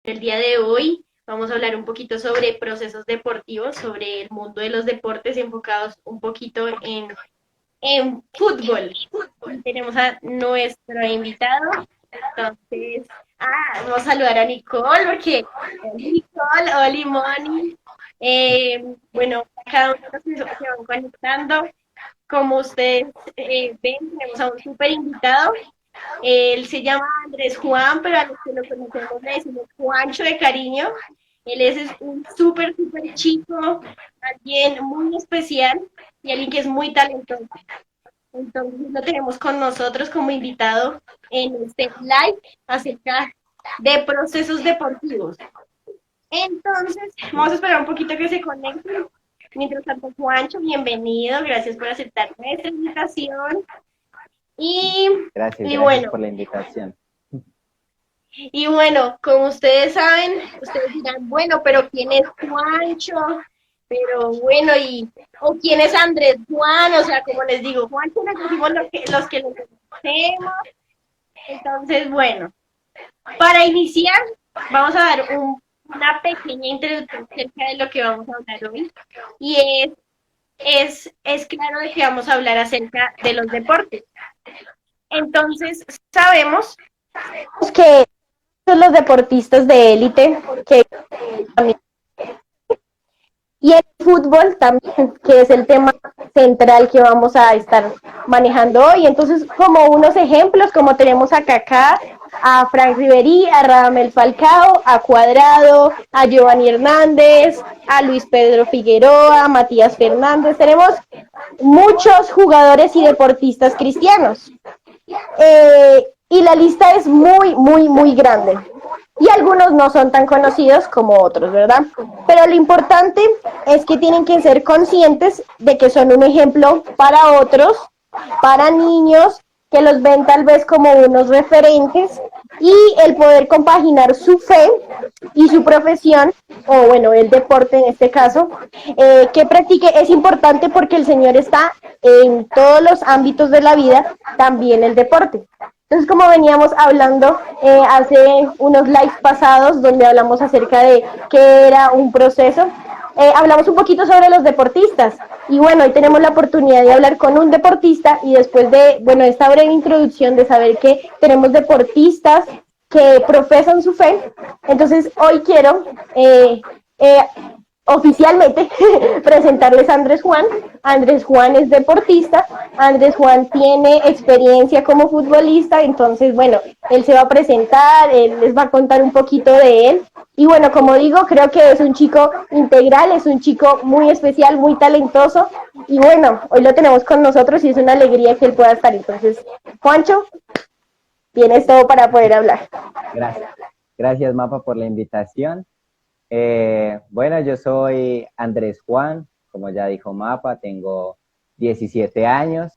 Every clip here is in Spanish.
El día de hoy vamos a hablar un poquito sobre procesos deportivos, sobre el mundo de los deportes enfocados un poquito en fútbol. Y tenemos a nuestro invitado. Entonces, vamos a saludar a Nicole, porque Nicole, Oli, Moni. Bueno, cada uno de los que se van conectando. Como ustedes ven, tenemos a un súper invitado. Él se llama Andrés Juan, pero a los que lo conocemos le decimos Juancho de cariño. Él es un súper, súper chico, alguien muy especial y alguien que es muy talentoso. Entonces lo tenemos con nosotros como invitado en este live acerca de procesos deportivos. Entonces, vamos a esperar un poquito que se conecten. Mientras tanto, Juancho, bienvenido, gracias por aceptar nuestra invitación. Y, Gracias, y gracias bueno, por la invitación. Y bueno, como ustedes saben, ustedes dirán, bueno, pero ¿quién es Juancho? Pero bueno, o quién es Andrés Juan, o sea, como les digo, Juancho les decimos los que lo conocemos. Entonces, bueno, para iniciar, vamos a dar una pequeña introducción acerca de lo que vamos a hablar hoy. Y es claro de que vamos a hablar acerca de los deportes. Entonces, sabemos que los deportistas de élite que y el fútbol también, que es el tema central que vamos a estar manejando hoy. Entonces, como unos ejemplos, como tenemos a Kaká, a Frank Ribery, a Radamel Falcao, a Cuadrado, a Giovanni Hernández, a Luis Pedro Figueroa, a Matías Fernández. Tenemos muchos jugadores y deportistas cristianos. Y la lista es muy, muy, muy grande. Y algunos no son tan conocidos como otros, ¿verdad? Pero lo importante es que tienen que ser conscientes de que son un ejemplo para otros, para niños que los ven tal vez como unos referentes, y el poder compaginar su fe y su profesión, o bueno, el deporte en este caso, que practique es importante porque el Señor está en todos los ámbitos de la vida, también el deporte. Entonces, como veníamos hablando hace unos lives pasados, donde hablamos acerca de qué era un proceso, hablamos un poquito sobre los deportistas. Y bueno, hoy tenemos la oportunidad de hablar con un deportista y después de, bueno, esta breve introducción de saber que tenemos deportistas que profesan su fe, entonces hoy quiero eh, oficialmente presentarles a Andrés Juan. Andrés Juan es deportista, Andrés Juan tiene experiencia como futbolista, entonces bueno, él se va a presentar, él les va a contar un poquito de él. Y bueno, como digo, creo que es un chico integral, es un chico muy especial, muy talentoso. Y bueno, hoy lo tenemos con nosotros y es una alegría que él pueda estar. Entonces, Juancho, tienes todo para poder hablar. Gracias, gracias Mapa por la invitación. Bueno, yo soy Andrés Juan, como ya dijo Mapa, tengo 17 años.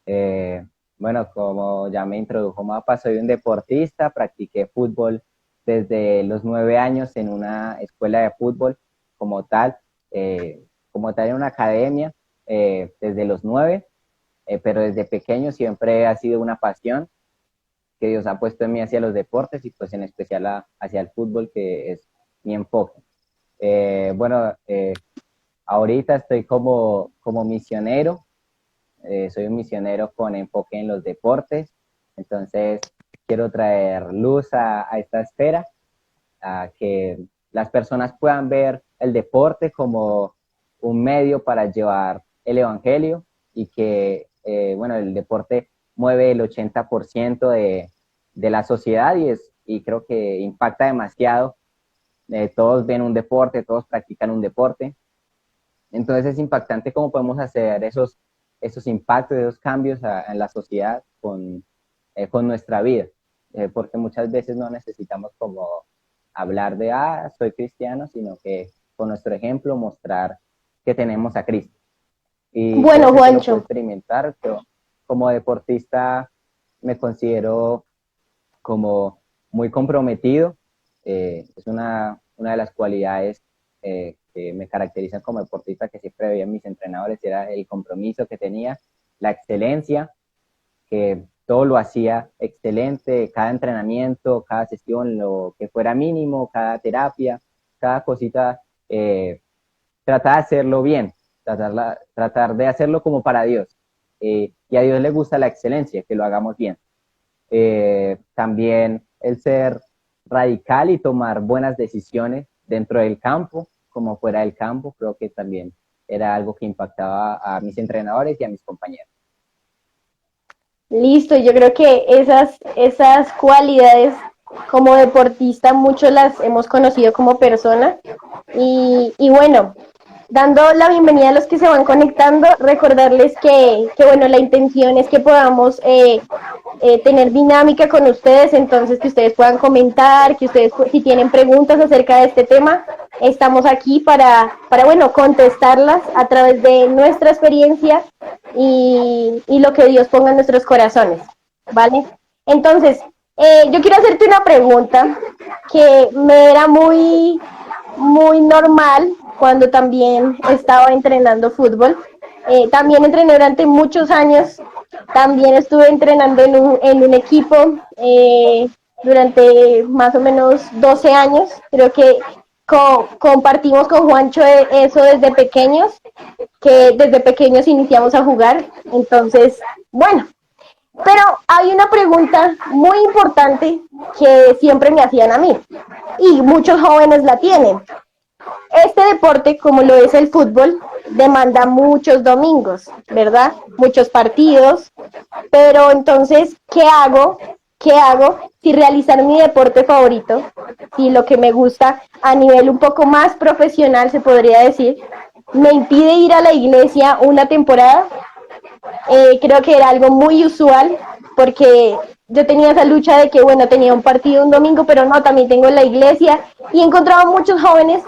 Eh, bueno, como ya me introdujo Mapa, soy un deportista, practiqué fútbol desde los 9 años en una escuela de fútbol como tal en una academia, desde los 9, pero desde pequeño siempre ha sido una pasión que Dios ha puesto en mí hacia los deportes y pues en especial hacia el fútbol, que es mi enfoque. Bueno, ahorita estoy como misionero, soy un misionero con enfoque en los deportes, entonces quiero traer luz a esta esfera, a que las personas puedan ver el deporte como un medio para llevar el evangelio y que, bueno, el deporte mueve el 80% de la sociedad y creo que impacta demasiado. Todos ven un deporte, todos practican un deporte. Entonces es impactante cómo podemos hacer esos impactos, esos cambios en la sociedad con nuestra vida. Porque muchas veces no necesitamos como hablar de, soy cristiano, sino que con nuestro ejemplo mostrar que tenemos a Cristo. Y Bueno, creo que eso lo puedo Juancho, experimentar. Yo, como deportista me considero como muy comprometido. Es una de las cualidades que me caracterizan como deportista, que siempre veían mis entrenadores, era el compromiso que tenía, la excelencia, que todo lo hacía excelente, cada entrenamiento, cada sesión, lo que fuera mínimo, cada terapia, cada cosita, tratar de hacerlo bien, tratar de hacerlo como para Dios. Y a Dios le gusta la excelencia, que lo hagamos bien. También el ser radical y tomar buenas decisiones dentro del campo como fuera del campo, creo que también era algo que impactaba a mis entrenadores y a mis compañeros. Listo, yo creo que esas cualidades como deportista muchos las hemos conocido como persona y bueno, dando la bienvenida a los que se van conectando, recordarles que bueno, la intención es que podamos tener dinámica con ustedes, entonces que ustedes puedan comentar, que ustedes si tienen preguntas acerca de este tema, estamos aquí para bueno, contestarlas a través de nuestra experiencia y lo que Dios ponga en nuestros corazones, ¿vale? Entonces, yo quiero hacerte una pregunta que me era muy normal cuando también estaba entrenando fútbol. También entrené durante muchos años, también estuve entrenando en un equipo durante más o menos 12 años. Creo que compartimos con Juancho eso desde pequeños, que desde pequeños iniciamos a jugar. Entonces, bueno, pero hay una pregunta muy importante que siempre me hacían a mí y muchos jóvenes la tienen. Este deporte, como lo es el fútbol, demanda muchos domingos, ¿verdad? Muchos partidos, pero entonces, ¿qué hago? ¿Qué hago si realizar mi deporte favorito, si lo que me gusta a nivel un poco más profesional, se podría decir, me impide ir a la iglesia una temporada? Creo que era algo muy usual porque yo tenía esa lucha de que, bueno, tenía un partido un domingo, pero no, también tengo la iglesia y he encontrado muchos jóvenes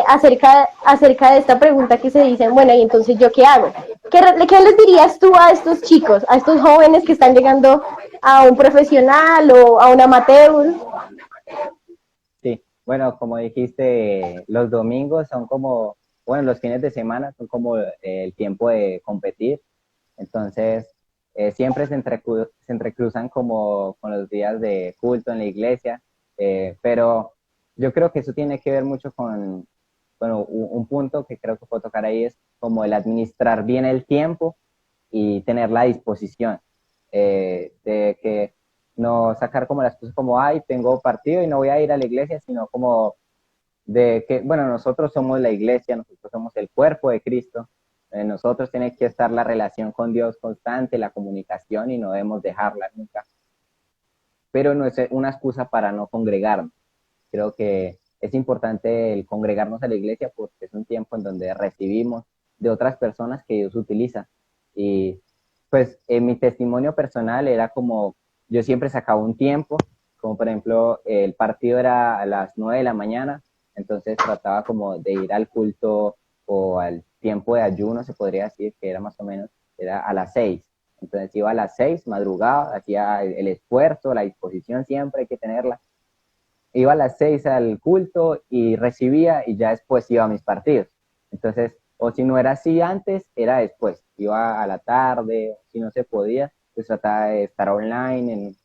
acerca de esta pregunta que se dicen, bueno, y entonces ¿yo qué hago? ¿Qué les dirías tú a estos chicos, a estos jóvenes que están llegando a un profesional o a un amateur? Sí, bueno, como dijiste, los domingos son como, bueno, los fines de semana son como el tiempo de competir, entonces siempre se entrecruzan como con los días de culto en la iglesia, pero yo creo que eso tiene que ver mucho con, bueno, un punto que creo que puedo tocar ahí es como el administrar bien el tiempo y tener la disposición de que no sacar como las cosas como, ay, tengo partido y no voy a ir a la iglesia, sino como de que, bueno, nosotros somos la iglesia, nosotros somos el cuerpo de Cristo, nosotros tiene que estar la relación con Dios constante, la comunicación y no debemos dejarla nunca. Pero no es una excusa para no congregarnos. Creo que es importante el congregarnos a la iglesia porque es un tiempo en donde recibimos de otras personas que Dios utiliza. Y pues en mi testimonio personal era como, yo siempre sacaba un tiempo, como por ejemplo el partido era a las 9 de la mañana, entonces trataba como de ir al culto o al tiempo de ayuno, se podría decir, que era más o menos, era a las 6. Entonces iba a las 6, madrugaba, hacía el esfuerzo, la disposición siempre hay que tenerla. Iba a las 6 al culto y recibía y ya después iba a mis partidos. Entonces, o si no era así antes, era después. Iba a la tarde, si no se podía, pues trataba de estar online,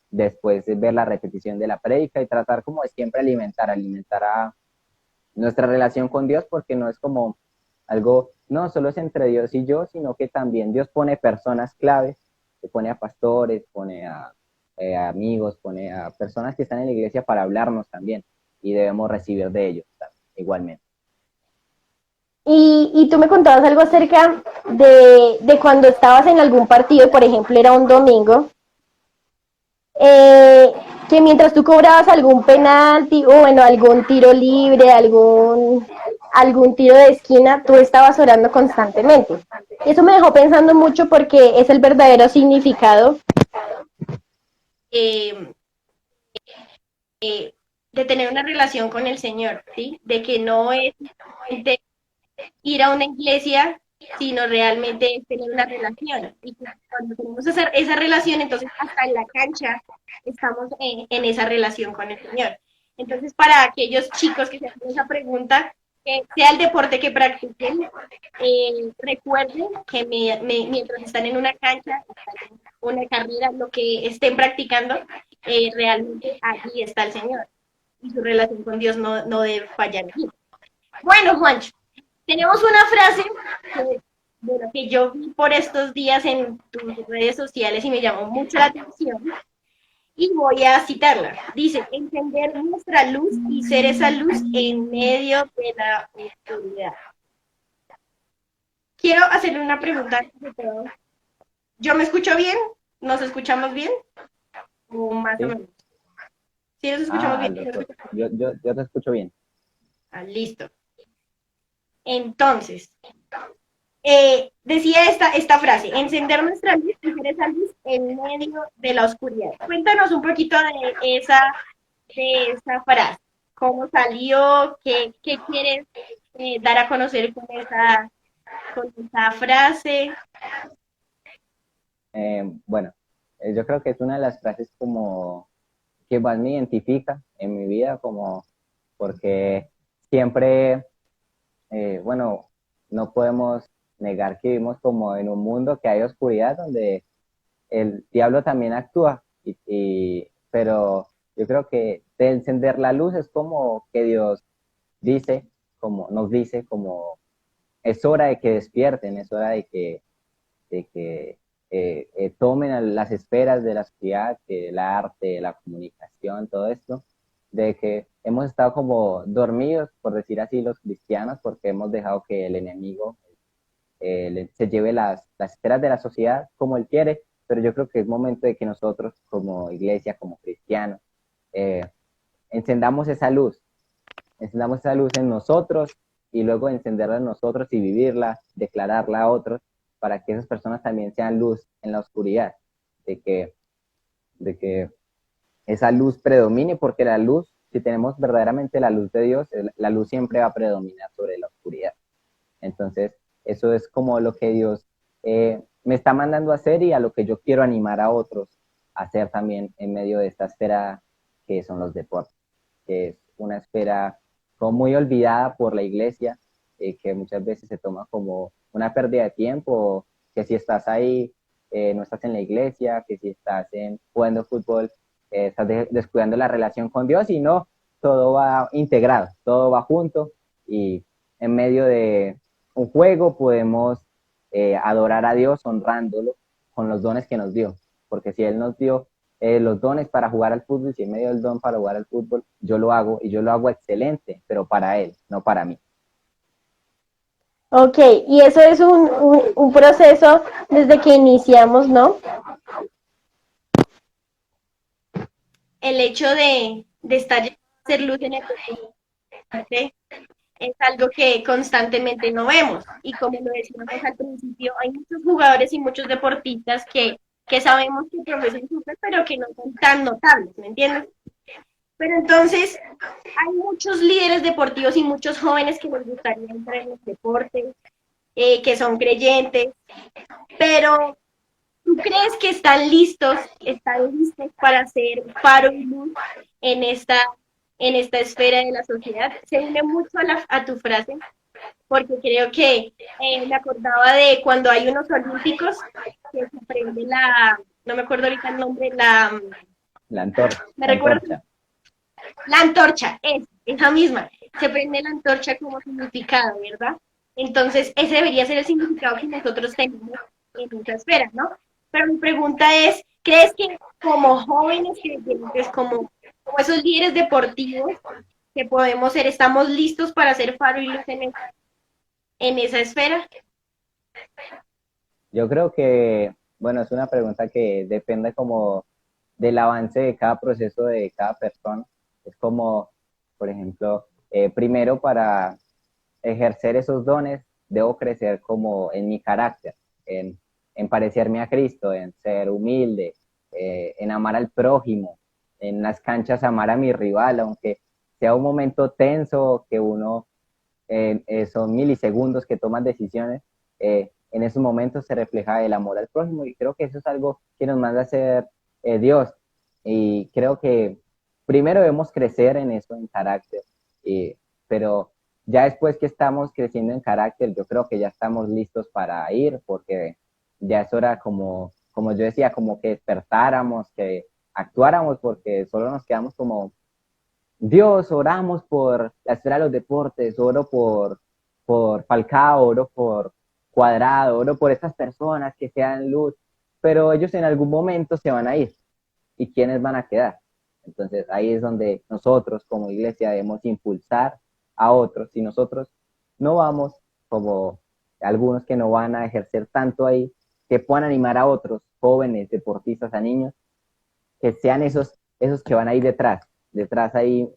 después de ver la repetición de la prédica y tratar como de siempre alimentar a nuestra relación con Dios, porque no es como algo, no solo es entre Dios y yo, sino que también Dios pone personas claves, que pone a pastores, pone a amigos, pone a personas que están en la iglesia para hablarnos también y debemos recibir de ellos también, igualmente. Y tú me contabas algo acerca de cuando estabas en algún partido, por ejemplo, era un domingo, eh, que mientras tú cobrabas algún penalti o bueno, algún tiro libre, algún tiro de esquina, tú estabas orando constantemente. Y eso me dejó pensando mucho porque es el verdadero significado eh, de tener una relación con el Señor, ¿sí? De que no es de ir a una iglesia, sino realmente es tener una relación. Y cuando tenemos esa relación, entonces hasta en la cancha estamos esa relación con el Señor. Entonces, para aquellos chicos que se hacen esa pregunta, que sea el deporte que practiquen, recuerden que mientras están en una cancha, están en una carrera, lo que estén practicando, realmente allí está el Señor. Y su relación con Dios no debe fallar allí. Bueno, Juancho, tenemos una frase que, bueno, que yo vi por estos días en tus redes sociales y me llamó mucho la atención y voy a citarla. Dice, encender nuestra luz y ser esa luz en medio de la oscuridad. Quiero hacerle una pregunta antes de todo. ¿Yo me escucho bien? ¿Nos escuchamos bien? O más o ¿Sí? menos. ¿Sí nos escuchamos bien? Yo te escucho bien. Ah, listo. Entonces, decía esta frase, encender nuestra luz y ser esa luz en medio de la oscuridad. Cuéntanos un poquito de esa frase, cómo salió, qué quieres dar a conocer con esa frase. Bueno, yo creo que es una de las frases como que más me identifica en mi vida, como porque siempre, bueno, no podemos negar que vivimos como en un mundo que hay oscuridad donde el diablo también actúa, pero yo creo que de encender la luz es como que Dios dice, como nos dice, como es hora de que despierten, es hora de que tomen a las esferas de la sociedad, que el arte, la comunicación, todo esto, de que hemos estado como dormidos, por decir así, los cristianos, porque hemos dejado que el enemigo se lleve las esferas de la sociedad como él quiere, pero yo creo que es momento de que nosotros como iglesia, como cristianos, eh, encendamos encendamos esa luz en nosotros y luego encenderla en nosotros y vivirla, declararla a otros, para que esas personas también sean luz en la oscuridad, de que, de que esa luz predomine, porque la luz, si tenemos verdaderamente la luz de Dios, la luz siempre va a predominar sobre la oscuridad. Entonces, eso es como lo que Dios me está mandando a hacer y a lo que yo quiero animar a otros a hacer también en medio de esta esfera que son los deportes, que es una esfera como muy olvidada por la iglesia, que muchas veces se toma como una pérdida de tiempo, que si estás ahí, no estás en la iglesia, que si estás jugando fútbol, estás descuidando la relación con Dios y no, todo va integrado, todo va junto y en medio de un juego podemos adorar a Dios honrándolo con los dones que nos dio, porque si Él nos dio los dones para jugar al fútbol, si en medio del don para jugar al fútbol, yo lo hago y yo lo hago excelente, pero para él, no para mí. Ok, y eso es un proceso desde que iniciamos, ¿no? El hecho de estar a hacer luz en el deporte es algo que constantemente no vemos. Y como lo decíamos al principio, hay muchos jugadores y muchos deportistas que sabemos que profesan súper, pero que no son tan notables, ¿me entiendes? Pero entonces hay muchos líderes deportivos y muchos jóvenes que les gustaría entrar en los deportes, que son creyentes, pero ¿tú crees que están listos para ser faro y luz en esta esfera de la sociedad? Se une mucho a tu frase, porque creo que me acordaba de cuando hay unos olímpicos que se prende no me acuerdo ahorita el nombre, ¿me La recuerdo? antorcha. La antorcha, esa misma, se prende la antorcha como significado, ¿verdad? Entonces, ese debería ser el significado que nosotros tenemos en esa esfera, ¿no? Pero mi pregunta es, ¿crees que como jóvenes creyentes, como esos líderes deportivos que podemos ser, estamos listos para hacer faro y luz en esa esfera? Yo creo que, bueno, es una pregunta que depende como del avance de cada proceso de cada persona. Es como, por ejemplo, primero para ejercer esos dones, debo crecer como en mi carácter, en parecerme a Cristo, en ser humilde, en amar al prójimo, en las canchas amar a mi rival, aunque sea un momento tenso, que uno son milisegundos que toman decisiones, en esos momentos se refleja el amor al prójimo y creo que eso es algo que nos manda a hacer Dios y creo que primero debemos crecer en eso, en carácter, pero ya después que estamos creciendo en carácter, yo creo que ya estamos listos para ir, porque ya es hora como yo decía, como que despertáramos, que actuáramos, porque solo nos quedamos como, Dios, oramos por la esfera de los deportes, oro por Falcao, oro por Cuadrado, oro por estas personas que sean luz, pero ellos en algún momento se van a ir. ¿Y quiénes van a quedar? Entonces ahí es donde nosotros como iglesia debemos impulsar a otros. Si nosotros no vamos, como algunos que no van a ejercer tanto ahí, que puedan animar a otros jóvenes, deportistas, a niños, que sean esos que van a ir detrás ahí,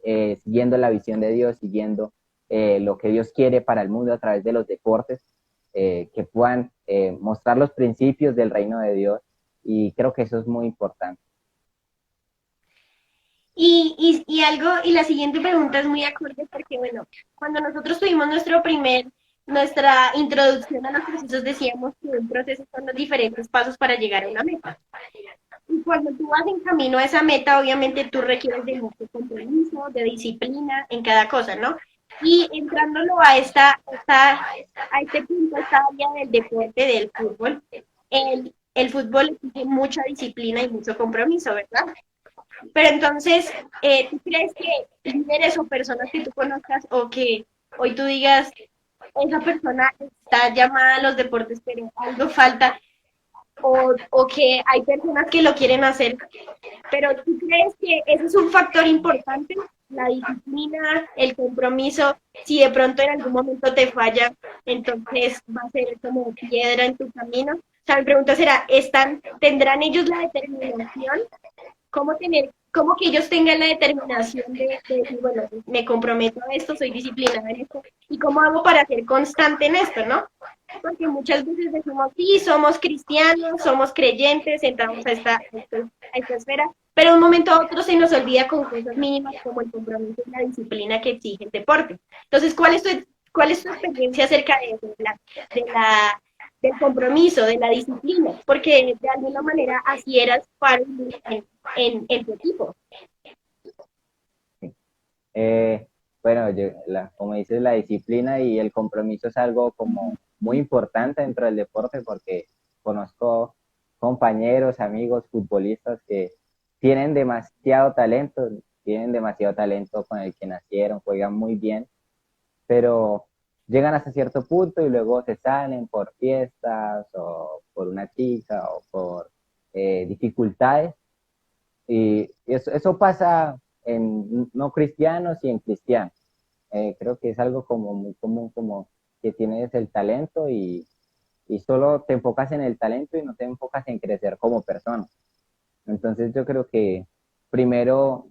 siguiendo la visión de Dios, siguiendo lo que Dios quiere para el mundo a través de los deportes, que puedan mostrar los principios del reino de Dios, y creo que eso es muy importante. Y algo, y la siguiente pregunta es muy acorde porque, bueno, cuando nosotros tuvimos nuestra introducción a los procesos, decíamos que un proceso son los diferentes pasos para llegar a una meta. Y cuando tú vas en camino a esa meta, obviamente tú requieres de mucho compromiso, de disciplina en cada cosa, ¿no? Y entrándolo a este punto, esta área del deporte, del fútbol, el fútbol exige mucha disciplina y mucho compromiso, ¿verdad? Pero entonces, ¿tú crees que líderes o personas que tú conozcas o que hoy tú digas, esa persona está llamada a los deportes, pero algo falta, o que hay personas que lo quieren hacer, pero tú crees que ese es un factor importante, la disciplina, el compromiso, si de pronto en algún momento te falla, entonces va a ser como piedra en tu camino? O sea, mi pregunta será, ¿tendrán ellos la determinación? Cómo que ellos tengan la determinación de decir, bueno, me comprometo a esto, soy disciplinada en esto, y cómo hago para ser constante en esto, ¿no? Porque muchas veces decimos, sí, somos cristianos, somos creyentes, entramos a esta esfera, pero de un momento a otro se nos olvida con cosas mínimas como el compromiso y la disciplina que exige el deporte. Entonces, cuál es tu experiencia acerca de eso, de la del compromiso, de la disciplina? Porque de alguna manera así eras para en tu equipo. Eh, bueno, como dices, la disciplina y el compromiso es algo como muy importante dentro del deporte, porque conozco compañeros, amigos, futbolistas que tienen demasiado talento con el que nacieron, juegan muy bien, pero llegan hasta cierto punto y luego se salen por fiestas o por una chica o por dificultades, y eso pasa en no cristianos y en cristianos. Creo que es algo como muy común, como que tienes el talento y solo te enfocas en el talento y no te enfocas en crecer como persona. Entonces yo creo que primero,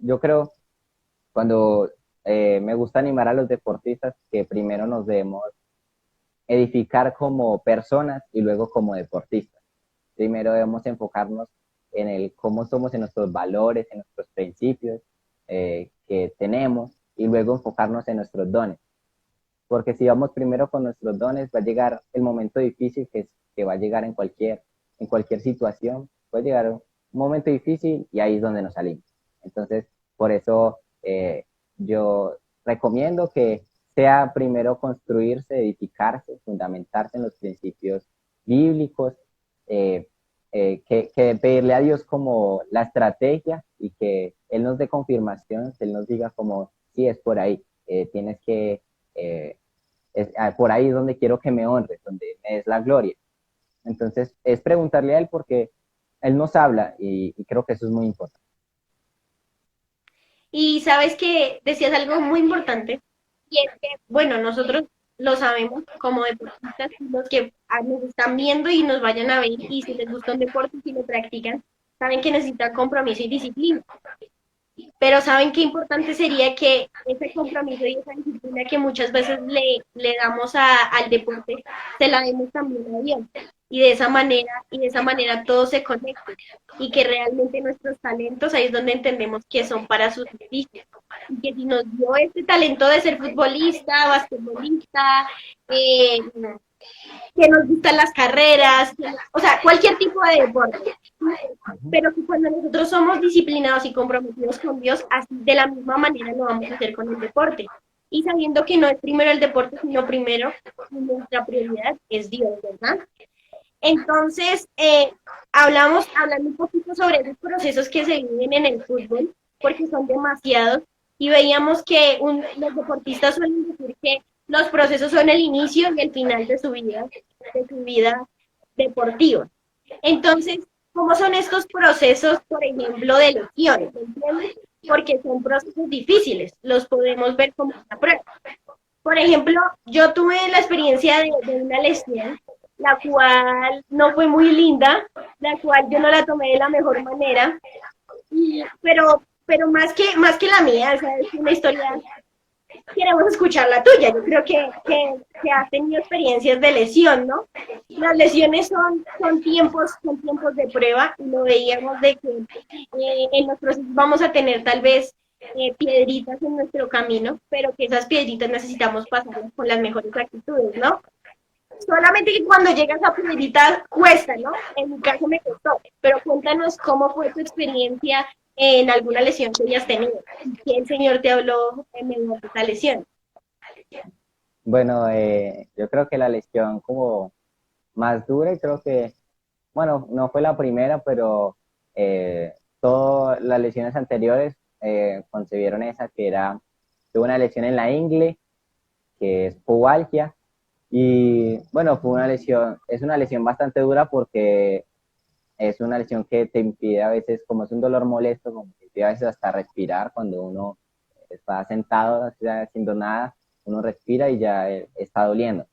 cuando me gusta animar a los deportistas, que primero nos debemos edificar como personas y luego como deportistas. Primero debemos enfocarnos en el cómo somos, en nuestros valores, en nuestros principios que tenemos, y luego enfocarnos en nuestros dones. Porque si vamos primero con nuestros dones, va a llegar el momento difícil que va a llegar en cualquier situación. Puede llegar un momento difícil y ahí es donde nos salimos. Entonces, por eso yo recomiendo que sea primero construirse, edificarse, fundamentarse en los principios bíblicos, que pedirle a Dios como la estrategia y que Él nos dé confirmación, que Él nos diga como, sí, es por ahí, tienes que, por ahí es donde quiero que me honres, donde me des la gloria. Entonces, es preguntarle a Él, porque Él nos habla, y creo que eso es muy importante. Y sabes que decías algo muy importante, y es que, bueno, nosotros lo sabemos como deportistas, los que nos están viendo y nos vayan a ver, y si les gusta un deporte y si lo practican, saben que necesitan compromiso y disciplina. Pero ¿saben qué importante sería que ese compromiso y esa disciplina que muchas veces le damos al deporte, se la demos también a Dios? Y de esa manera todo se conecta. Y que realmente nuestros talentos, ahí es donde entendemos que son para su servicio. Y que si nos dio este talento de ser futbolista, basquetbolista, eh, que nos gustan las carreras, o sea, cualquier tipo de deporte. Pero que cuando nosotros somos disciplinados y comprometidos con Dios, así de la misma manera lo vamos a hacer con el deporte. y sabiendo que no es primero el deporte, sino primero nuestra prioridad es Dios, ¿verdad? Entonces, hablando un poquito sobre esos procesos que se viven en el fútbol, porque son demasiados, y veíamos que los deportistas suelen decir que los procesos son el inicio y el final de su vida deportiva. Entonces, ¿cómo son estos procesos, por ejemplo, de lesiones? ¿Entiendes? Porque son procesos difíciles, los podemos ver como una prueba. Por ejemplo, yo tuve la experiencia de una lesión, la cual no fue muy linda, la cual yo no la tomé de la mejor manera, pero más que la mía, o sea, es una historia, queremos escuchar la tuya. Yo creo que has tenido experiencias de lesión, ¿no? Las lesiones son tiempos de prueba y lo veíamos de que en los procesos vamos a tener tal vez piedritas en nuestro camino, pero que esas piedritas necesitamos pasarlas con las mejores actitudes, ¿no? Solamente que cuando llegas a piedritas cuesta, ¿no? En mi caso me costó, pero cuéntanos cómo fue tu experiencia en alguna lesión que hayas tenido. ¿Qué el Señor te habló en medio de esa lesión? Bueno, yo creo que la lesión como más dura y creo que, bueno, no fue la primera, pero todas las lesiones anteriores concebieron esa que era, tuve una lesión en la ingle, que es pubalgia, y bueno, fue una lesión, es una lesión bastante dura porque es una lesión que te impide a veces, como es un dolor molesto, como que te impide a veces hasta respirar cuando uno está sentado haciendo nada, uno respira y ya está doliendo.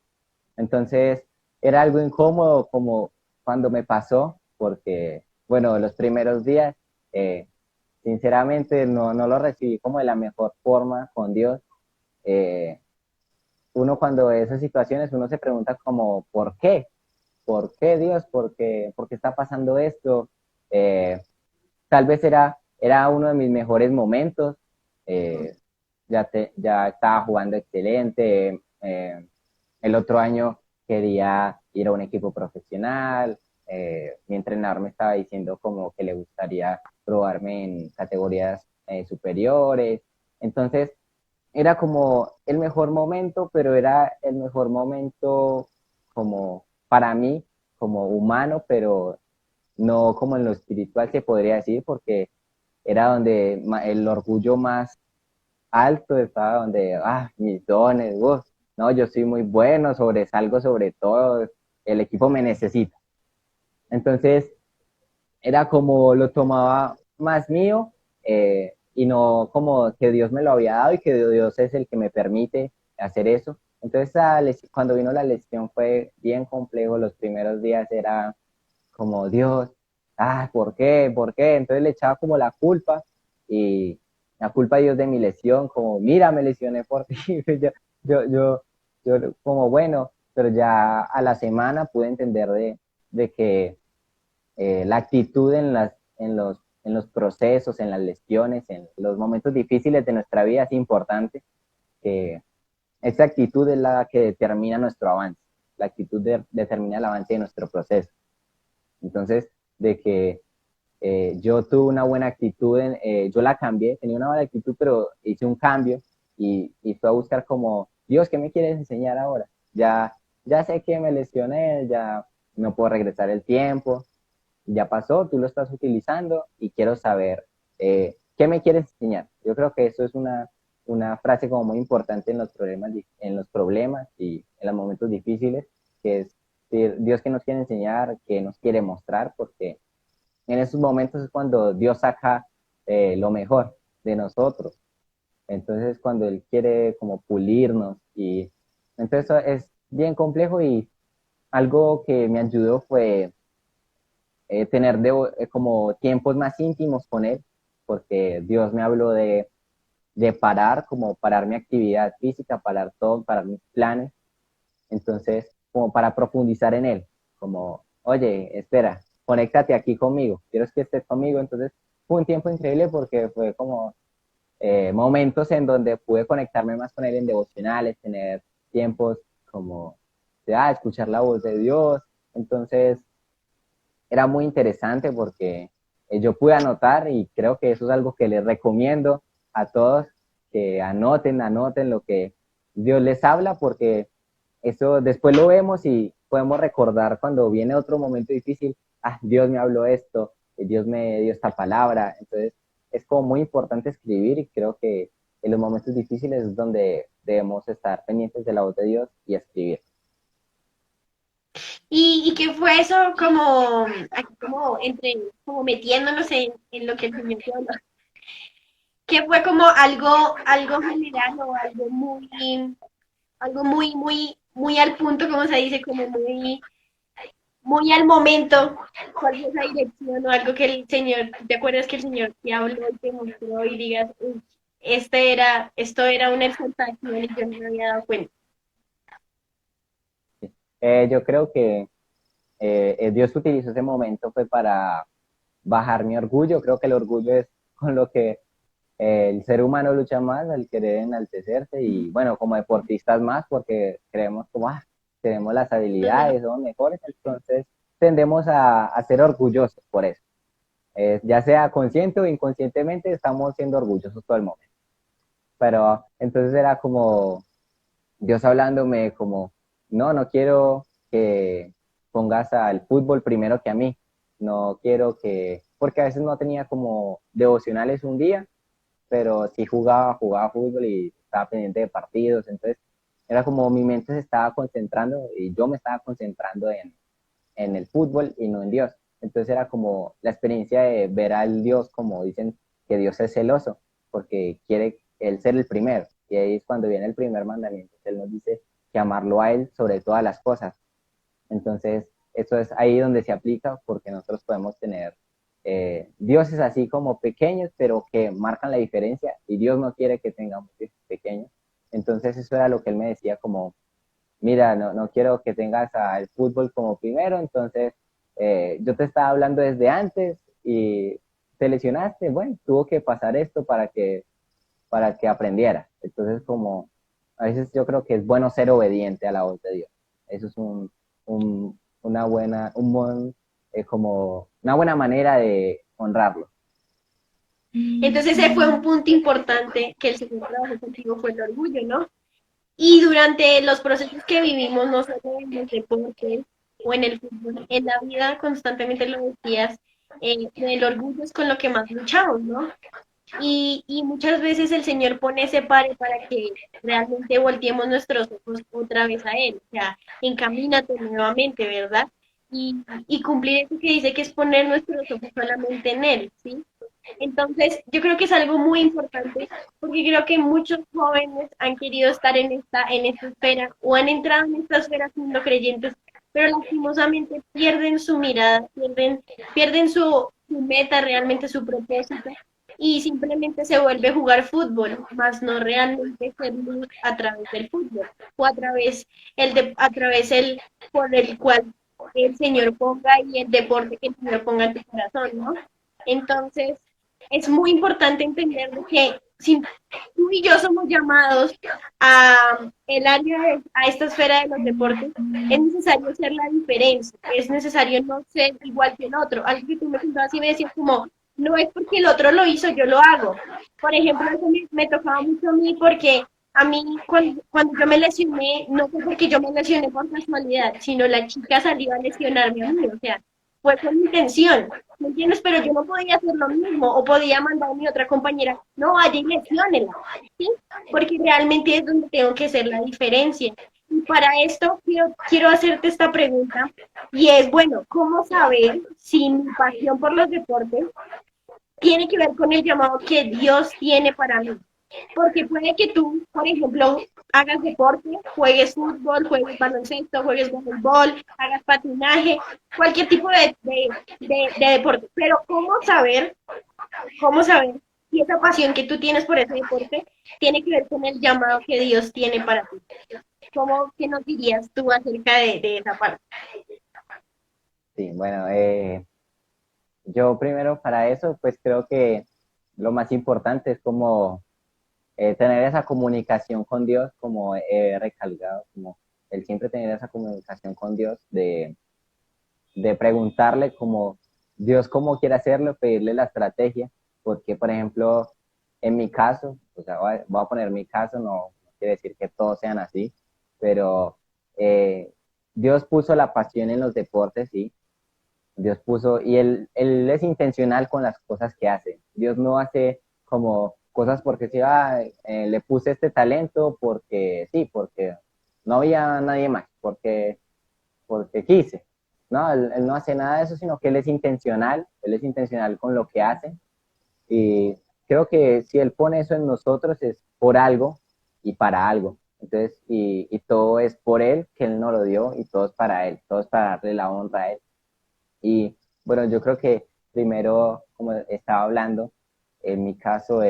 Entonces, era algo incómodo como cuando me pasó, porque, bueno, los primeros días, eh, sinceramente, no lo recibí como de la mejor forma con Dios. Eh, Uno cuando ve esas situaciones, uno se pregunta como, ¿por qué? ¿Por qué Dios? ¿Por qué está pasando esto? Eh, Tal vez era uno de mis mejores momentos. eh, ya estaba jugando excelente. El otro año quería ir a un equipo profesional. Mi entrenador me estaba diciendo como que le gustaría probarme en categorías superiores. Entonces, era como el mejor momento, pero era el mejor momento como para mí, como humano, pero no como en lo espiritual se podría decir, porque era donde el orgullo más alto estaba, donde, mis dones, no, yo soy muy bueno, sobresalgo sobre todo, el equipo me necesita. Entonces, era como lo tomaba más mío y no como que Dios me lo había dado y que Dios es el que me permite hacer eso. Entonces, cuando vino la lesión fue bien complejo, los primeros días era como Dios, ¿por qué? ¿Por qué? Entonces le echaba como la culpa y la culpa a Dios de mi lesión, como, mira, me lesioné por ti. yo, yo, yo, como bueno, pero ya a la semana pude entender de que la actitud en los procesos, en las lesiones, en los momentos difíciles de nuestra vida es importante, que esa actitud es la que determina nuestro avance, la actitud determina el avance de nuestro proceso. Entonces, de que yo tuve una buena actitud, yo la cambié, tenía una buena actitud, pero hice un cambio y fue a buscar como, Dios, ¿qué me quieres enseñar ahora? Ya sé que me lesioné, ya no puedo regresar el tiempo, ya pasó, tú lo estás utilizando y quiero saber qué me quieres enseñar. Yo creo que eso es una frase como muy importante en los problemas y en los momentos difíciles, que es decir, Dios que nos quiere enseñar, que nos quiere mostrar, porque en esos momentos es cuando Dios saca lo mejor de nosotros. Entonces cuando Él quiere como pulirnos y entonces eso es bien complejo y algo que me ayudó fue tener como tiempos más íntimos con Él, porque Dios me habló de parar, como parar mi actividad física, parar todo, parar mis planes, entonces como para profundizar en Él, como, oye, espera, conéctate aquí conmigo, quiero que estés conmigo, entonces fue un tiempo increíble porque fue como momentos en donde pude conectarme más con Él en devocionales, tener tiempos como de escuchar la voz de Dios, entonces era muy interesante porque yo pude anotar y creo que eso es algo que les recomiendo a todos, que anoten lo que Dios les habla, porque eso después lo vemos y podemos recordar cuando viene otro momento difícil, Dios me habló esto, Dios me dio esta palabra. Entonces es como muy importante escribir, y creo que en los momentos difíciles es donde debemos estar pendientes de la voz de Dios y escribir. Y qué fue eso como, aquí como entre, como metiéndonos en lo que el Señor te habló? Que fue como algo general o algo muy al punto, como se dice, como muy al momento, cuál fue esa dirección o algo que el Señor, ¿te acuerdas que el Señor te habló y te mostró y digas, "Uy, esto era una exaltación y yo no me había dado cuenta"? Yo creo que Dios utilizó ese momento fue para bajar mi orgullo. Creo que el orgullo es con lo que el ser humano lucha más, al querer enaltecerse, y bueno, como deportistas más, porque creemos como, tenemos las habilidades, somos mejores, entonces tendemos a ser orgullosos por eso. Ya sea consciente o inconscientemente, estamos siendo orgullosos todo el momento. Pero entonces era como Dios hablándome como, no quiero que pongas al fútbol primero que a mí, no quiero que, porque a veces no tenía como devocionales un día, pero sí jugaba fútbol y estaba pendiente de partidos. Entonces era como mi mente se estaba concentrando y yo me estaba concentrando en el fútbol y no en Dios. Entonces era como la experiencia de ver al Dios, como dicen que Dios es celoso, porque quiere Él ser el primero. Y ahí es cuando viene el primer mandamiento. Él nos dice que amarlo a Él sobre todas las cosas. Entonces, eso es ahí donde se aplica, porque nosotros podemos tener dioses así como pequeños, pero que marcan la diferencia, y Dios no quiere que tengamos dioses pequeños. Entonces, eso era lo que Él me decía, como mira, no quiero que tengas al fútbol como primero. Entonces yo te estaba hablando desde antes y te lesionaste, bueno, tuvo que pasar esto para que aprendiera. Entonces, como a veces yo creo que es bueno ser obediente a la voz de Dios. Eso es una buena, como una buena manera de honrarlo. Entonces ese fue un punto importante que el Señor trabajó contigo, fue el orgullo, ¿no? Y durante los procesos que vivimos, no solo en los deportes o en el fútbol, en la vida constantemente lo decías, el orgullo es con lo que más luchamos, ¿no? Y muchas veces el Señor pone ese pare para que realmente volteemos nuestros ojos otra vez a Él, o sea, encamínate nuevamente, ¿verdad? Y cumplir eso que dice que es poner nuestros ojos solamente en Él, ¿sí? Entonces, yo creo que es algo muy importante porque creo que muchos jóvenes han querido estar en esta esfera o han entrado en esta esfera siendo creyentes, pero lastimosamente pierden su mirada, pierden su meta, realmente su propósito, y simplemente se vuelve a jugar fútbol, más no realmente ser luz a través del fútbol o a través por el cual el Señor ponga y el deporte que el Señor ponga en tu corazón, ¿no? Entonces, es muy importante entender de que si tú y yo somos llamados a esta esfera de los deportes, es necesario hacer la diferencia, es necesario no ser igual que el otro. Algo que tú me contabas y me decías como, no es porque el otro lo hizo, yo lo hago. Por ejemplo, eso me tocaba mucho a mí porque a mí cuando yo me lesioné, no fue porque yo me lesioné por casualidad, sino la chica salió a lesionarme a mí, o sea, fue con intención, ¿me entiendes? Pero yo no podía hacer lo mismo, o podía mandar a mi otra compañera, no, vaya y lesiónela, ¿sí? Porque realmente es donde tengo que hacer la diferencia. Y para esto quiero hacerte esta pregunta, y es, bueno, ¿cómo saber si mi pasión por los deportes tiene que ver con el llamado que Dios tiene para mí? Porque puede que tú, por ejemplo, hagas deporte, juegues fútbol, juegues baloncesto, juegues voleibol, hagas patinaje, cualquier tipo de deporte. Pero cómo saber si esa pasión que tú tienes por ese deporte tiene que ver con el llamado que Dios tiene para ti? ¿Cómo, qué nos dirías tú acerca de esa parte? Sí, bueno, yo primero para eso, pues creo que lo más importante es como tener esa comunicación con Dios, como he recalcado, como el siempre tener esa comunicación con Dios, de preguntarle como Dios cómo quiere hacerlo, pedirle la estrategia, porque por ejemplo, en mi caso, o sea, voy a poner mi caso, no quiere decir que todos sean así, pero Dios puso la pasión en los deportes, sí. Dios puso, y él es intencional con las cosas que hace. Dios no hace como cosas porque si le puse este talento porque sí, porque no había nadie más, porque quise. No, él no hace nada de eso, sino que él es intencional con lo que hace. Y creo que si él pone eso en nosotros es por algo y para algo. Entonces, y todo es por él, que él nos lo dio, y todo es para él, todo es para darle la honra a él. Y bueno, yo creo que primero, como estaba hablando, en mi caso,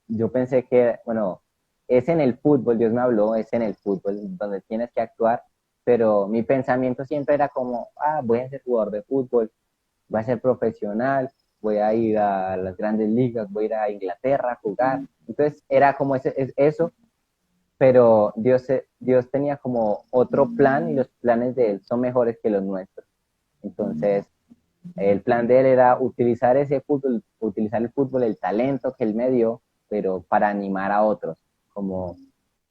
yo pensé que, bueno, es en el fútbol, Dios me habló, es en el fútbol donde tienes que actuar, pero mi pensamiento siempre era como, voy a ser jugador de fútbol, voy a ser profesional, voy a ir a las grandes ligas, voy a ir a Inglaterra a jugar. Entonces era como eso, pero Dios tenía como otro plan y los planes de Él son mejores que los nuestros. Entonces, el plan de él era utilizar ese fútbol, utilizar el fútbol, el talento que él me dio, pero para animar a otros, como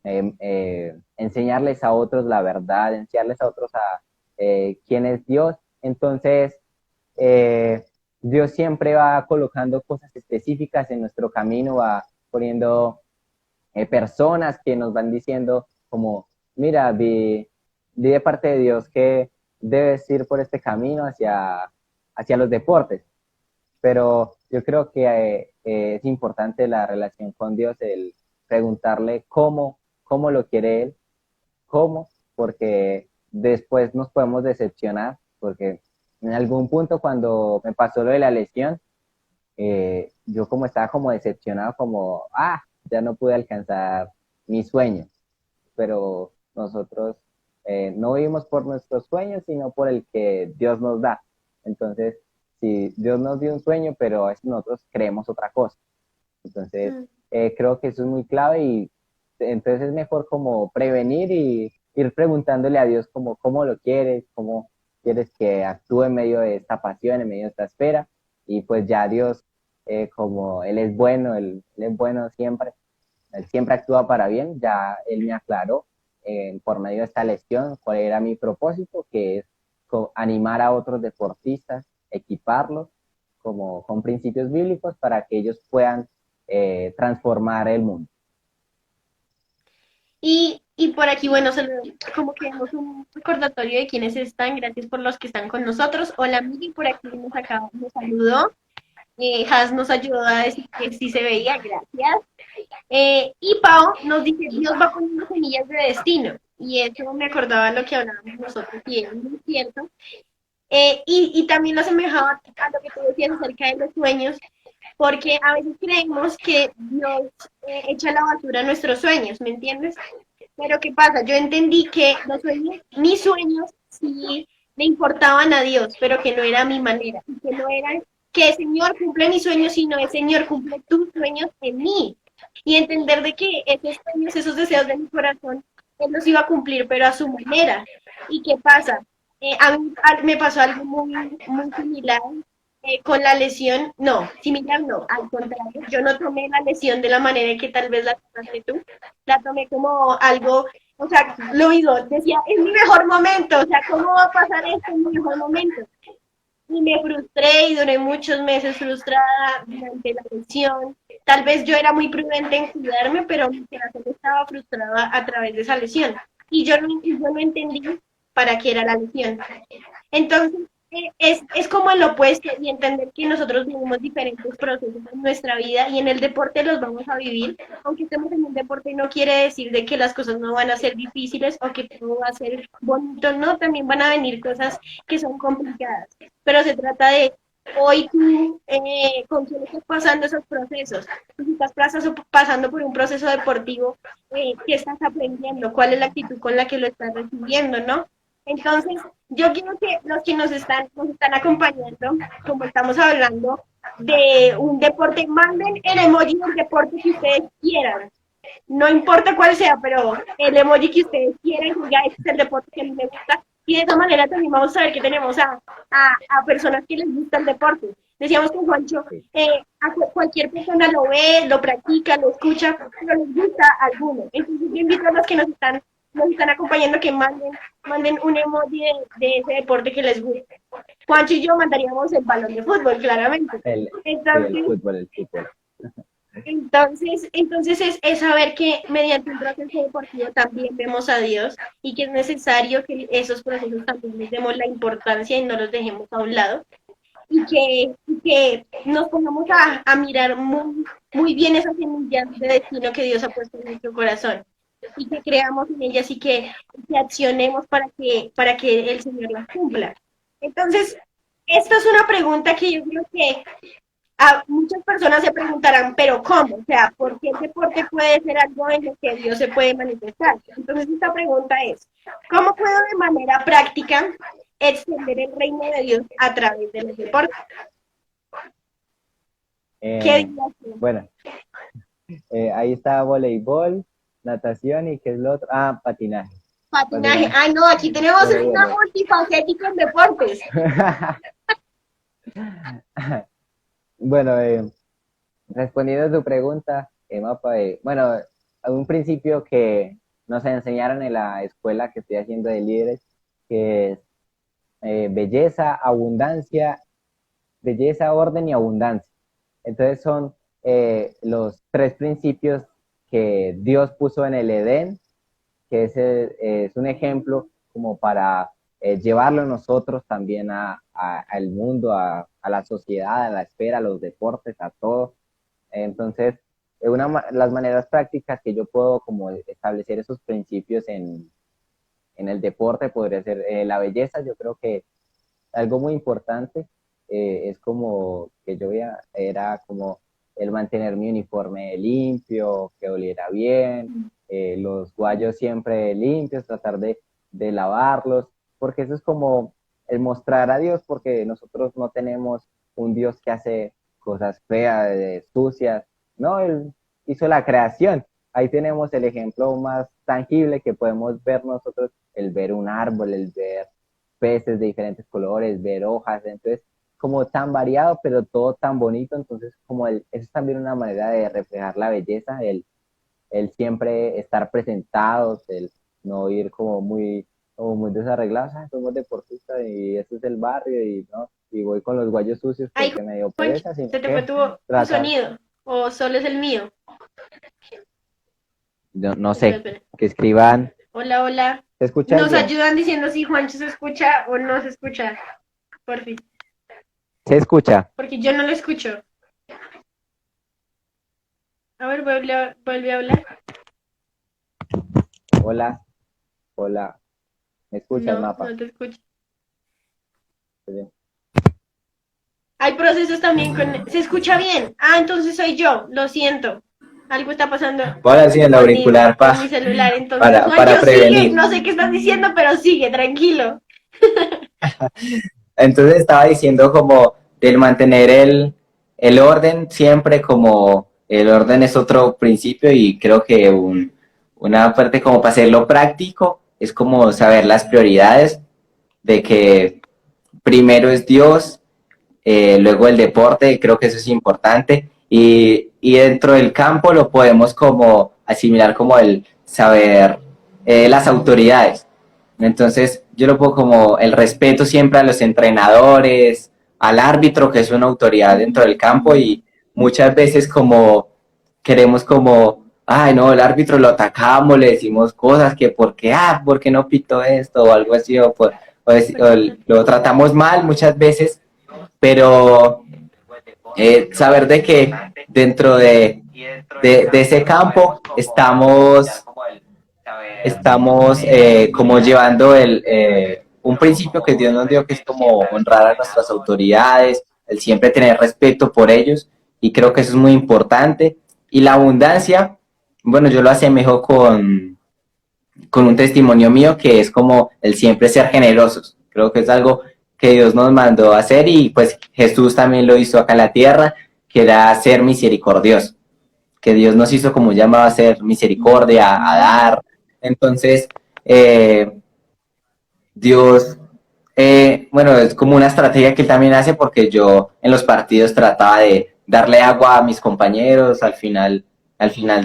enseñarles a otros la verdad, enseñarles a otros a quién es Dios. Entonces, eh, Dios siempre va colocando cosas específicas en nuestro camino, va poniendo personas que nos van diciendo como, mira, vi de parte de Dios que debes ir por este camino hacia los deportes, pero yo creo que es importante la relación con Dios, el preguntarle cómo lo quiere Él, cómo, porque después nos podemos decepcionar, porque en algún punto cuando me pasó lo de la lesión, yo como estaba como decepcionado, como, ya no pude alcanzar mi sueño, pero nosotros no vivimos por nuestros sueños, sino por el que Dios nos da. Entonces, si Dios nos dio un sueño, pero a veces nosotros creemos otra cosa. Entonces, creo que eso es muy clave y entonces es mejor como prevenir y ir preguntándole a Dios como cómo lo quieres, cómo quieres que actúe en medio de esta pasión, en medio de esta espera. Y pues ya Dios, como Él es bueno siempre, Él siempre actúa para bien, ya Él me aclaró por medio de esta lesión cuál era mi propósito, que es animar a otros deportistas, equiparlos como con principios bíblicos para que ellos puedan transformar el mundo. Y por aquí, bueno, como que damos un recordatorio de quiénes están. Gracias por los que están con nosotros. Hola, Miguel, por aquí nos saludó. Has nos ayudó a decir que sí se veía, gracias. Y Pau nos dice, Dios va poniendo semillas de destino. Y eso me acordaba lo que hablábamos nosotros, y es muy cierto. Y también lo asemejaba a lo que tú decías acerca de los sueños, porque a veces creemos que Dios echa a la basura nuestros sueños, ¿me entiendes? Pero ¿qué pasa? Yo entendí que los sueños, mis sueños, sí le importaban a Dios, pero que no era mi manera, y que no era que el Señor cumple mis sueños, sino el Señor cumple tus sueños en mí. Y entender de que esos sueños, esos deseos de mi corazón, Él los iba a cumplir, pero a su manera. ¿Y qué pasa? A mí me pasó algo muy similar con la lesión, no, similar no, al contrario, yo no tomé la lesión de la manera en que tal vez la tomaste tú, la tomé como algo, o sea, lo digo, decía, es mi mejor momento, o sea, ¿cómo va a pasar esto en mi mejor momento? Y me frustré y duré muchos meses frustrada durante la lesión. Tal vez yo era muy prudente en cuidarme, pero mi corazón estaba frustrado a través de esa lesión. Y yo no entendí para qué era la lesión. Entonces, es como el opuesto y entender que nosotros vivimos diferentes procesos en nuestra vida y en el deporte los vamos a vivir. Aunque estemos en un deporte no quiere decir de que las cosas no van a ser difíciles o que todo va a ser bonito, no, también van a venir cosas que son complicadas, pero se trata de hoy tú, con quién estás pasando esos procesos. Si estás pasando por un proceso deportivo, ¿qué estás aprendiendo? ¿Cuál es la actitud con la que lo estás recibiendo, no? Entonces, yo quiero que los que nos están acompañando, como estamos hablando de un deporte, manden el emoji del deporte que ustedes quieran. No importa cuál sea, pero el emoji que ustedes quieran, ya ese es el deporte que a mí me gusta. Y de esa manera también vamos a ver que tenemos a personas que les gusta el deporte. Decíamos con Juancho, cualquier persona lo ve, lo practica, lo escucha, pero les gusta a alguno. Entonces yo invito a los que nos están acompañando que manden un emoji de ese deporte que les guste. Juancho y yo mandaríamos el balón de fútbol, claramente. El fútbol, el fútbol. Entonces es saber que mediante un proceso deportivo también vemos a Dios y que es necesario que esos procesos también les demos la importancia y no los dejemos a un lado y que nos pongamos a mirar muy bien esas semillas de destino que Dios ha puesto en nuestro corazón y que creamos en ellas y que accionemos para que el Señor las cumpla. Entonces, esta es una pregunta que yo creo que a muchas personas se preguntarán, pero ¿cómo? O sea, ¿por qué el deporte puede ser algo en lo que Dios se puede manifestar? Entonces, esta pregunta es, ¿cómo puedo de manera práctica extender el reino de Dios a través de los deportes? ¿Qué dirías tú? Bueno, ahí está voleibol, natación y ¿qué es lo otro? Ah, patinaje. Patinaje. Ay, no, aquí tenemos una multifacética en deportes. Bueno, respondiendo a tu pregunta, Mapa, bueno, a un principio que nos enseñaron en la escuela que estoy haciendo de líderes, que es belleza, abundancia, belleza, orden y abundancia. Entonces son los tres principios que Dios puso en el Edén, que es un ejemplo como para llevarlo nosotros también al mundo, a la sociedad, a la esfera, a los deportes, a todo. Entonces, las maneras prácticas que yo puedo como establecer esos principios en el deporte podría ser la belleza. Yo creo que algo muy importante es como que yo era como el mantener mi uniforme limpio, que oliera bien, los guayos siempre limpios, tratar de lavarlos, porque eso es como el mostrar a Dios, porque nosotros no tenemos un Dios que hace cosas feas, sucias, no, Él hizo la creación. Ahí tenemos el ejemplo más tangible que podemos ver nosotros, el ver un árbol, el ver peces de diferentes colores, ver hojas, entonces como tan variado, pero todo tan bonito, entonces como eso es también una manera de reflejar la belleza, el siempre estar presentados, el no ir como muy desarreglados, somos deportistas y este es el barrio y no, y voy con los guayos sucios porque Ay, me dio pereza, sino se te que fue tu sonido, o solo es el mío. no sé, que escriban. Hola, hola. ¿Se escucha Nos bien? ayudan diciendo si Juancho se escucha o no se escucha. Por fin. ¿Se escucha? Porque yo no lo escucho. A ver, vuelve a hablar. Hola, hola. ¿Me escuchas, No, Mapa? no te escucho. Sí. Hay procesos también con... ¿Se escucha bien? Ah, entonces soy yo. Lo siento. Algo está pasando Ahora sí, el auricular con mi celular. Entonces, para Juancho, sigue. prevenir. No sé qué estás diciendo, pero sigue, tranquilo. Entonces estaba diciendo como del mantener el orden siempre, como el orden es otro principio y creo que una parte como para hacerlo práctico es como saber las prioridades de que primero es Dios, luego el deporte, creo que eso es importante y dentro del campo lo podemos como asimilar como el saber las autoridades. Entonces, yo lo pongo como el respeto siempre a los entrenadores, al árbitro, que es una autoridad dentro del campo, y muchas veces como queremos como, ay, no, el árbitro lo atacamos, le decimos cosas que ¿por qué no pito esto? O algo así, o lo tratamos mal muchas veces, pero saber de que dentro de ese campo estamos como llevando un principio que Dios nos dio, que es como honrar a nuestras autoridades, el siempre tener respeto por ellos, y creo que eso es muy importante. Y la abundancia, bueno, yo lo asemejo con un testimonio mío, que es como el siempre ser generosos. Creo que es algo que Dios nos mandó a hacer y pues Jesús también lo hizo acá en la tierra, que era ser misericordioso, que Dios nos hizo como llamado a ser misericordia, a dar. Entonces, Dios, bueno, es como una estrategia que él también hace, porque yo en los partidos trataba darle agua a mis compañeros al final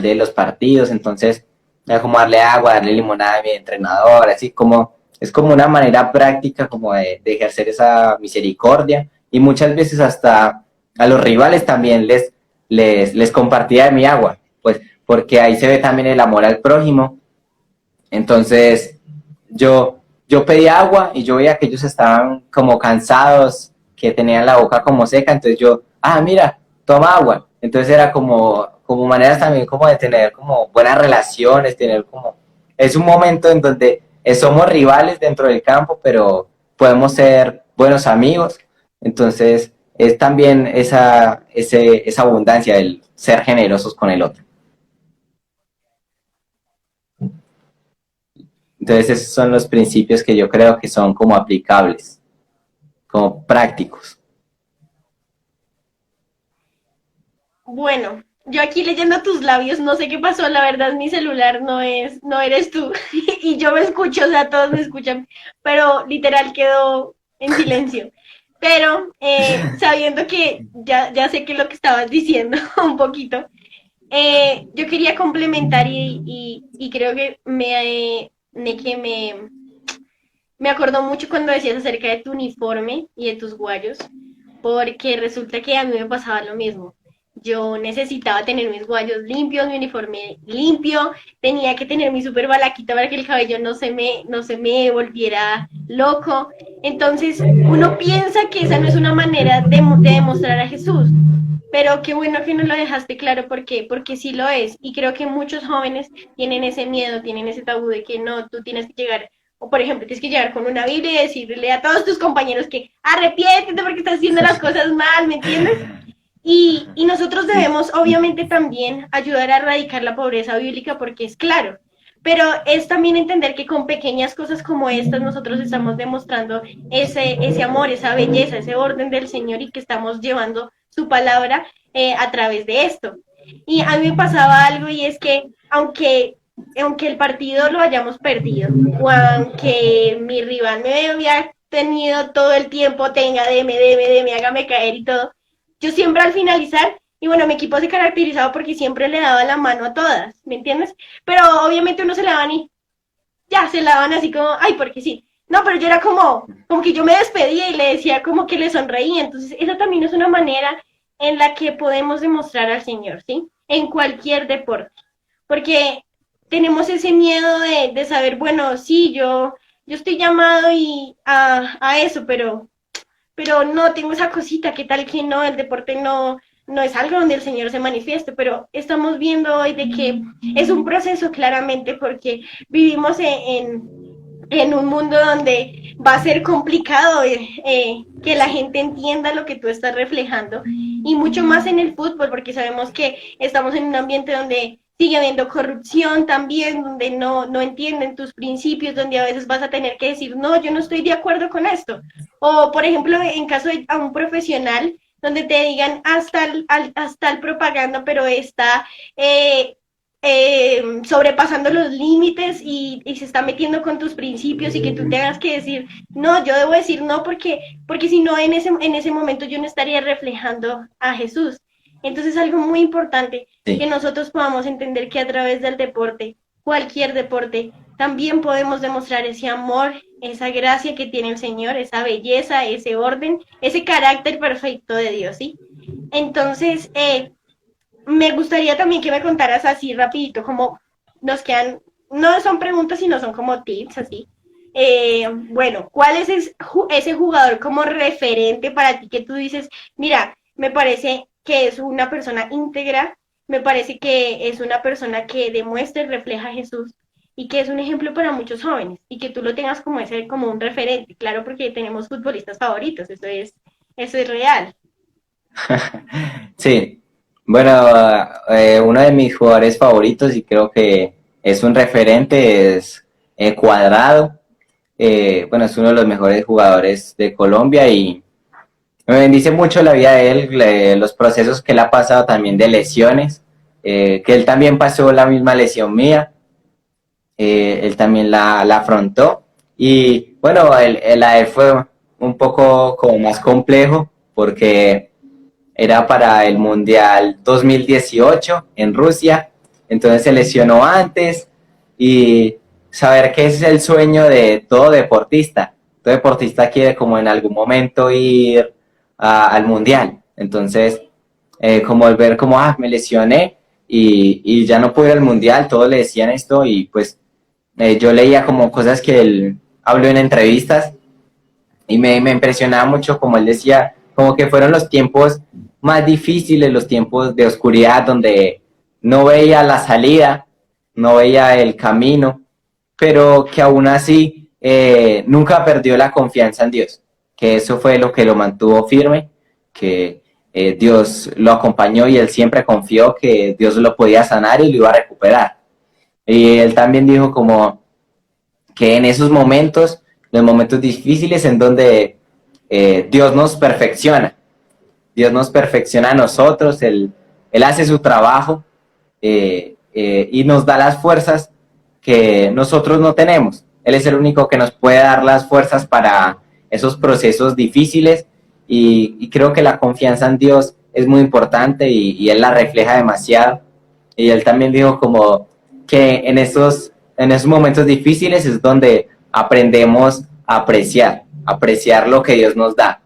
de los partidos, entonces era como darle agua, darle limonada a mi entrenador, así como, es como una manera práctica como de ejercer esa misericordia, y muchas veces hasta a los rivales también les compartía de mi agua, pues porque ahí se ve también el amor al prójimo. Entonces yo pedía agua y yo veía que ellos estaban como cansados, que tenían la boca como seca, entonces yo, mira, toma agua. Entonces era como maneras también como de tener como buenas relaciones, tener como, es un momento en donde somos rivales dentro del campo, pero podemos ser buenos amigos. Entonces es también esa abundancia del ser generosos con el otro. Entonces esos son los principios que yo creo que son como aplicables, como prácticos. Bueno, yo aquí leyendo tus labios, no sé qué pasó, la verdad mi celular no eres tú y yo me escucho, o sea, todos me escuchan, pero literal quedó en silencio. Pero sabiendo que ya sé que lo que estabas diciendo un poquito, yo quería complementar y creo que me acordó mucho cuando decías acerca de tu uniforme y de tus guayos, porque resulta que a mí me pasaba lo mismo. Yo necesitaba tener mis guayos limpios, mi uniforme limpio, tenía que tener mi super balaquita para que el cabello no se me volviera loco. Entonces, uno piensa que esa no es una manera de demostrar a Jesús, pero qué bueno que nos lo dejaste claro porque sí lo es. Y creo que muchos jóvenes tienen ese miedo, tienen ese tabú de que no, tú tienes que llegar, o por ejemplo, tienes que llegar con una Biblia y decirle a todos tus compañeros que arrepiéntete porque estás haciendo las cosas mal, ¿me entiendes? Y nosotros debemos obviamente también ayudar a erradicar la pobreza bíblica porque es claro, pero es también entender que con pequeñas cosas como estas nosotros estamos demostrando ese amor, esa belleza, ese orden del Señor y que estamos llevando su palabra a través de esto. Y a mí me pasaba algo y es que aunque el partido lo hayamos perdido o aunque mi rival me había tenido todo el tiempo, tenga, deme, hágame caer y todo, yo siempre al finalizar, y bueno, mi equipo se caracterizaba porque siempre le daba la mano a todas, ¿me entiendes? Pero obviamente uno se la van y ya, se la van así como, ay, porque sí. No, pero yo era como que yo me despedía y le decía como que le sonreía. Entonces, esa también es una manera en la que podemos demostrar al Señor, ¿sí? En cualquier deporte. Porque tenemos ese miedo de saber, bueno, sí, yo estoy llamado a eso, pero no tengo esa cosita, qué tal que no, el deporte no es algo donde el Señor se manifieste, pero estamos viendo hoy de que es un proceso claramente porque vivimos en un mundo donde va a ser complicado que la gente entienda lo que tú estás reflejando y mucho más en el fútbol porque sabemos que estamos en un ambiente donde sigue habiendo corrupción también, donde no entienden tus principios, donde a veces vas a tener que decir, no, yo no estoy de acuerdo con esto. O, por ejemplo, en caso de a un profesional, donde te digan hasta el propaganda, pero está sobrepasando los límites se está metiendo con tus principios y que tú tengas que decir, no, yo debo decir no porque si no en ese momento yo no estaría reflejando a Jesús. Entonces es algo muy importante que nosotros podamos entender que a través del deporte, cualquier deporte, también podemos demostrar ese amor, esa gracia que tiene el Señor, esa belleza, ese orden, ese carácter perfecto de Dios, ¿sí? Entonces, me gustaría también que me contaras así rapidito, como nos quedan, no son preguntas, sino son como tips, así. Bueno, ¿cuál es ese jugador como referente para ti que tú dices, mira, me parece que es una persona íntegra, me parece que es una persona que demuestra y refleja a Jesús y que es un ejemplo para muchos jóvenes y que tú lo tengas como ese como un referente, claro, porque tenemos futbolistas favoritos, eso es real. Sí, bueno, uno de mis jugadores favoritos y creo que es un referente es Cuadrado. Bueno, es uno de los mejores jugadores de Colombia y me bendice mucho la vida de él, los procesos que él ha pasado también de lesiones, que él también pasó la misma lesión mía, él también la afrontó y bueno, la de él fue un poco como más complejo porque era para el Mundial 2018 en Rusia, entonces se lesionó antes y saber que ese es el sueño de todo deportista. Todo deportista quiere como en algún momento ir al Mundial, entonces como el ver como, me lesioné y ya no pude ir al Mundial, todos le decían esto y pues yo leía como cosas que él habló en entrevistas y me impresionaba mucho como él decía, como que fueron los tiempos más difíciles, los tiempos de oscuridad donde no veía la salida, no veía el camino, pero que aún así nunca perdió la confianza en Dios, que eso fue lo que lo mantuvo firme, que Dios lo acompañó y él siempre confió que Dios lo podía sanar y lo iba a recuperar. Y él también dijo como que en esos momentos, los momentos difíciles en donde Dios nos perfecciona a nosotros, Él hace su trabajo y nos da las fuerzas que nosotros no tenemos. Él es el único que nos puede dar las fuerzas para esos procesos difíciles y creo que la confianza en Dios es muy importante y Él la refleja demasiado. Y Él también dijo como que en esos momentos difíciles es donde aprendemos a apreciar lo que Dios nos da.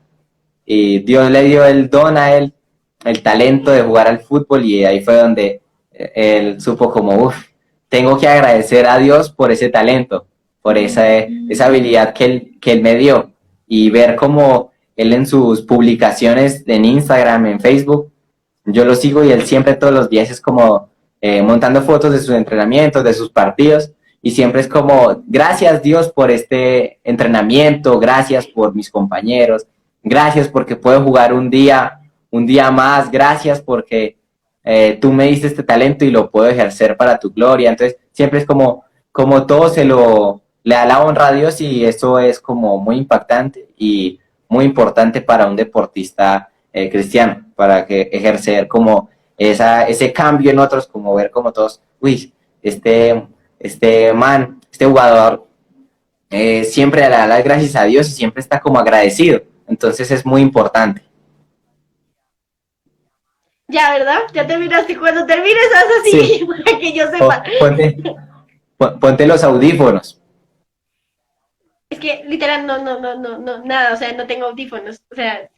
Y Dios le dio el don a él, el talento de jugar al fútbol y ahí fue donde él supo como, tengo que agradecer a Dios por ese talento, por esa habilidad que él me dio y ver como él en sus publicaciones en Instagram, en Facebook, yo lo sigo y él siempre todos los días es como montando fotos de sus entrenamientos, de sus partidos y siempre es como, gracias Dios por este entrenamiento, gracias por mis compañeros, gracias porque puedo jugar un día más, gracias porque tú me diste este talento y lo puedo ejercer para tu gloria. Entonces siempre es como todo le da la honra a Dios y eso es como muy impactante y muy importante para un deportista cristiano, para que ejercer como ese cambio en otros, como ver como todos, este jugador siempre le da las gracias a Dios y siempre está como agradecido. Entonces es muy importante. Ya, ¿verdad? Ya terminaste. Cuando termines, haz así, sí, para que yo sepa. Ponte los audífonos. Es que literal no, nada, o sea, no tengo audífonos, o sea,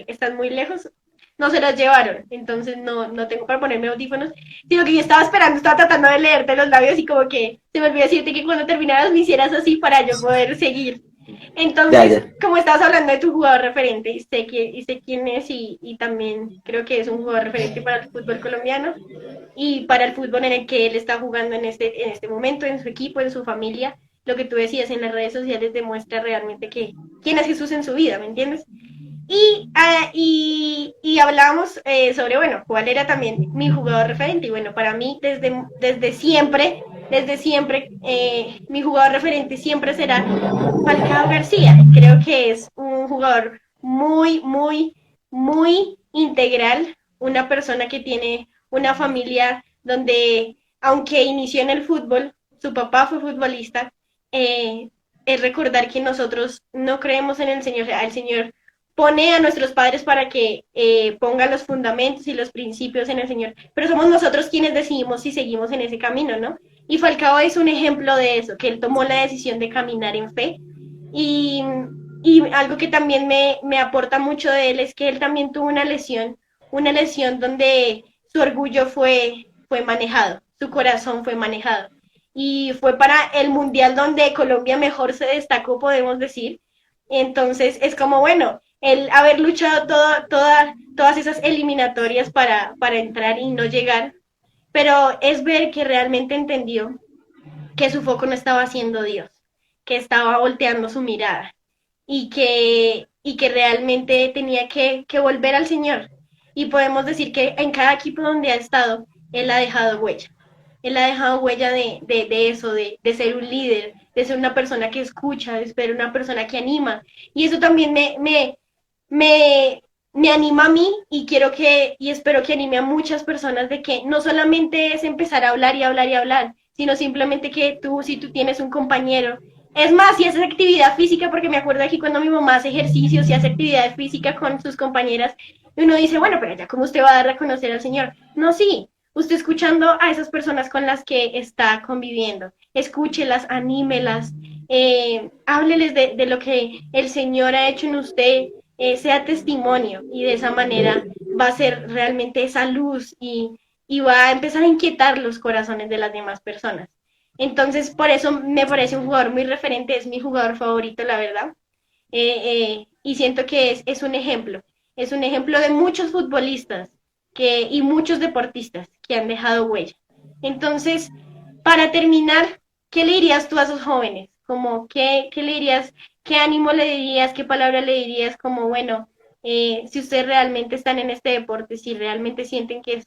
están muy lejos, no se los llevaron, entonces no tengo para ponerme audífonos, sino que yo estaba esperando, estaba tratando de leerte los labios y como que se me olvidó decirte que cuando terminaras me hicieras así para yo poder seguir. Entonces, como estabas hablando de tu jugador referente, y sé quién es y también creo que es un jugador referente para el fútbol colombiano y para el fútbol en el que él está jugando en este momento, en su equipo, en su familia. Lo que tú decías en las redes sociales demuestra realmente quién es Jesús en su vida, ¿me entiendes? Y hablábamos sobre, bueno, cuál era también mi jugador referente. Y bueno, para mí, desde siempre, mi jugador referente siempre será Falcao García. Creo que es un jugador muy integral, una persona que tiene una familia donde, aunque inició en el fútbol, su papá fue futbolista, es recordar que nosotros no creemos en el Señor, el Señor pone a nuestros padres para que pongan los fundamentos y los principios en el Señor, pero somos nosotros quienes decidimos si seguimos en ese camino, ¿no? Y Falcao es un ejemplo de eso, que él tomó la decisión de caminar en fe y, y algo que también me aporta mucho de él es que él también tuvo una lesión donde su orgullo fue manejado, su corazón fue manejado. Y fue para el mundial donde Colombia mejor se destacó, podemos decir. Entonces es como, bueno, el haber luchado todas esas eliminatorias para entrar y no llegar, pero es ver que realmente entendió que su foco no estaba siendo Dios, que estaba volteando su mirada y que realmente tenía que volver al Señor. Y podemos decir que en cada equipo donde ha estado, Él ha dejado huella. Él ha dejado huella de eso, de ser un líder, de ser una persona que escucha, de ser una persona que anima. Y eso también me anima a mí y espero que anime a muchas personas de que no solamente es empezar a hablar y hablar y hablar, sino simplemente que si tú tienes un compañero Es más, si haces actividad física, porque me acuerdo aquí cuando mi mamá hace ejercicio, si hace actividad física con sus compañeras, y uno dice, bueno, pero ya cómo usted va a dar a conocer al Señor. No, sí, usted escuchando a esas personas con las que está conviviendo, escúchelas, anímelas, hábleles de lo que el Señor ha hecho en usted, sea testimonio, y de esa manera va a ser realmente esa luz y va a empezar a inquietar los corazones de las demás personas. Entonces, por eso me parece un jugador muy referente, es mi jugador favorito, la verdad. Y siento que es un ejemplo de muchos futbolistas y muchos deportistas que han dejado huella. Entonces, para terminar, ¿qué le dirías tú a esos jóvenes? Como, ¿qué le dirías? ¿Qué ánimo le dirías? ¿Qué palabra le dirías? Como, bueno, si ustedes realmente están en este deporte, si realmente sienten que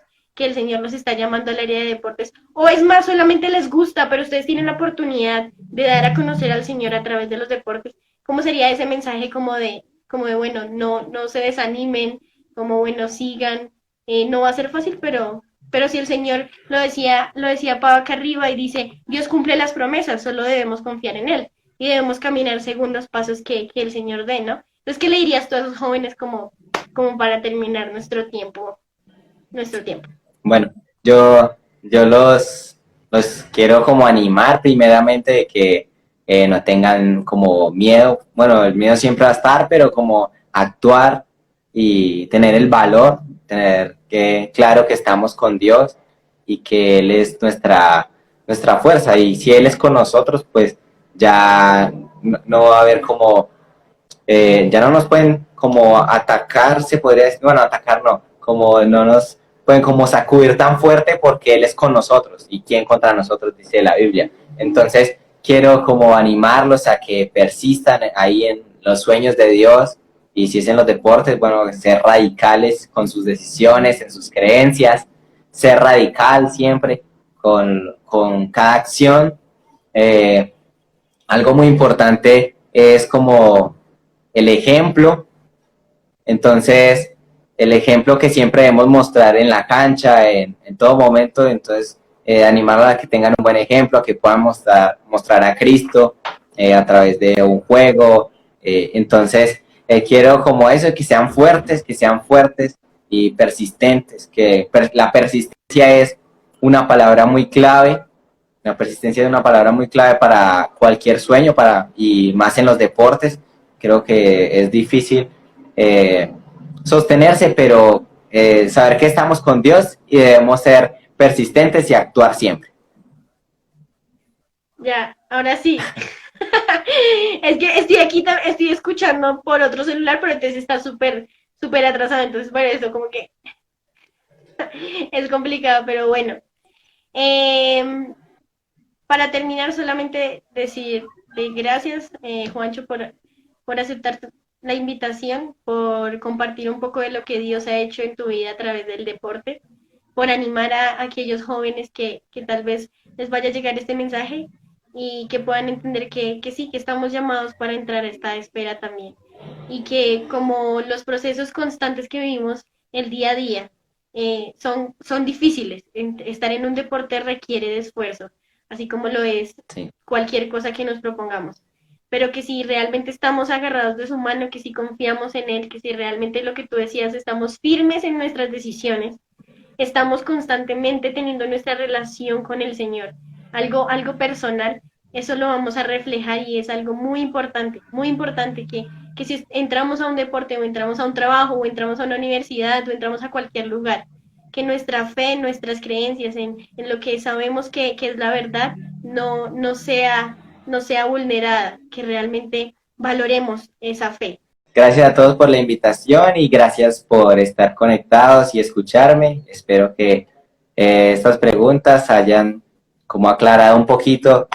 el Señor los está llamando al área de deportes, o es más, solamente les gusta, pero ustedes tienen la oportunidad de dar a conocer al Señor a través de los deportes, ¿cómo sería ese mensaje como de bueno, no se desanimen, como bueno, sigan, no va a ser fácil, pero si el Señor lo decía Pablo acá arriba y dice, Dios cumple las promesas, solo debemos confiar en Él y debemos caminar según los pasos que el Señor dé, ¿no? Entonces, ¿qué le dirías tú a esos jóvenes como para terminar nuestro tiempo? Nuestro tiempo. Bueno, yo los quiero como animar primeramente de que no tengan como miedo. Bueno, el miedo siempre va a estar, pero como actuar y tener el valor, tener que claro que estamos con Dios y que Él es nuestra fuerza. Y si Él es con nosotros, pues ya no va a haber como, ya no nos pueden como atacar, se podría decir, bueno, atacar no, como no nos pueden como sacudir tan fuerte porque Él es con nosotros y quién contra nosotros, dice la Biblia. Entonces quiero como animarlos a que persistan ahí en los sueños de Dios y si es en los deportes, bueno, ser radicales con sus decisiones, en sus creencias, ser radical siempre con cada acción. Algo muy importante es como el ejemplo. Entonces, el ejemplo que siempre debemos mostrar en la cancha, en todo momento, entonces animarlos a que tengan un buen ejemplo, a que puedan mostrar a Cristo a través de un juego. Entonces, quiero como eso, que sean fuertes y persistentes, que la persistencia es una palabra muy clave, la persistencia es una palabra muy clave para cualquier sueño, y más en los deportes. Creo que es difícil sostenerse, pero saber que estamos con Dios y debemos ser persistentes y actuar siempre. Ya, ahora sí. Es que estoy aquí, estoy escuchando por otro celular, pero entonces está súper atrasado, entonces por eso como que es complicado, pero bueno. Eh, para terminar, solamente decir gracias, Juancho, por aceptar la invitación, por compartir un poco de lo que Dios ha hecho en tu vida a través del deporte, por animar a aquellos jóvenes que tal vez les vaya a llegar este mensaje y que puedan entender que sí, que estamos llamados para entrar a esta espera también. Y que como los procesos constantes que vivimos el día a día son difíciles, estar en un deporte requiere de esfuerzo, así como lo es Sí. cualquier cosa que nos propongamos. Pero que si realmente estamos agarrados de su mano, que si confiamos en Él, que si realmente lo que tú decías, estamos firmes en nuestras decisiones, estamos constantemente teniendo nuestra relación con el Señor, algo personal, eso lo vamos a reflejar y es algo muy importante que si entramos a un deporte o entramos a un trabajo o entramos a una universidad o entramos a cualquier lugar, que nuestra fe, nuestras creencias en lo que sabemos que es la verdad, no sea vulnerada, que realmente valoremos esa fe. Gracias a todos por la invitación y gracias por estar conectados y escucharme. Espero que estas preguntas hayan como aclarado un poquito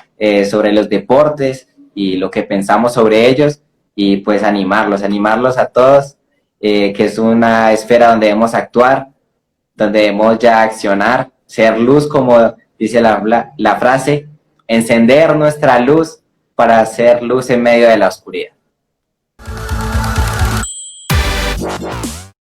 sobre los deportes y lo que pensamos sobre ellos y pues animarlos a todos, que es una esfera donde debemos actuar, donde debemos ya accionar, ser luz, como dice la frase, encender nuestra luz para hacer luz en medio de la oscuridad.